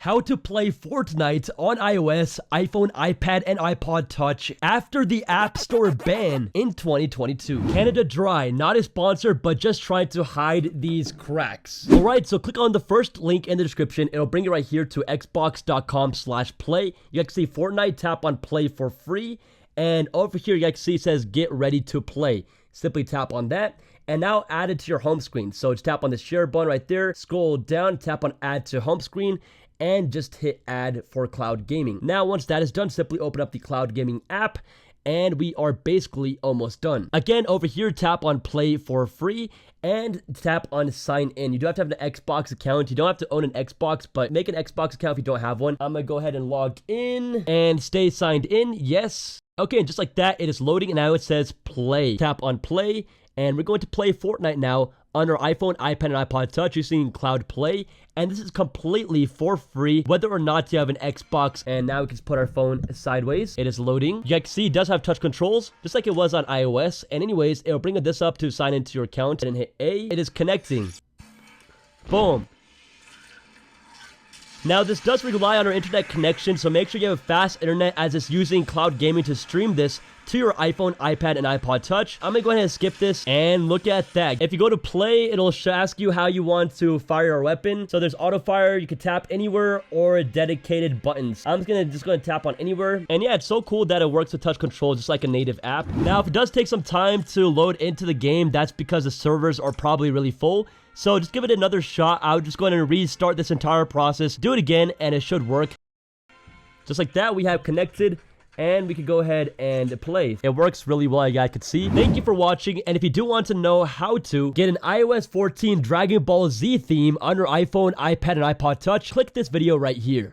How to play Fortnite on iOS, iPhone, iPad, and iPod Touch after the App Store ban in 2022. Canada Dry, not a sponsor, but just trying to hide these cracks. Alright, so click on the first link in the description. It'll bring you right here to xbox.com/play. You can see Fortnite, tap on play for free. And over here, you can see it says get ready to play. Simply tap on that. And now add it to your home screen. So just tap on the share button right there, scroll down, tap on add to home screen, and just hit add for cloud gaming. Now, once that is done, simply open up the cloud gaming app, and we are basically almost done. Again, over here, tap on play for free and tap on sign in. You do have to have an Xbox account. You don't have to own an Xbox, but make an Xbox account if you don't have one. I'm gonna go ahead and log in and stay signed in. Yes. Okay, and just like that, it is loading, and now it says play. Tap on play, and we're going to play Fortnite now on our iPhone, iPad, and iPod Touch using Cloud Play. And this is completely for free, whether or not you have an Xbox. And now we can just put our phone sideways. It is loading. You can see it does have touch controls, just like it was on iOS. And anyways, it'll bring this up to sign into your account and hit A. It is connecting. Boom. Now, this does rely on our internet connection, so make sure you have a fast internet as it's using cloud gaming to stream this to your iPhone, iPad, and iPod Touch. I'm gonna go ahead and skip this, and look at that. If you go to play, it'll ask you how you want to fire your weapon. So there's auto fire, you can tap anywhere, or dedicated buttons. I'm just gonna tap on anywhere. And yeah, it's so cool that it works with touch controls just like a native app. Now, if it does take some time to load into the game, that's because the servers are probably really full. So just give it another shot. I'll just go ahead and restart this entire process, do it again, and it should work. Just like that, we have connected, and we can go ahead and play. It works really well, you guys can see. Thank you for watching, and if you do want to know how to get an iOS 14 Dragon Ball Z theme on your iPhone, iPad, and iPod Touch, click this video right here.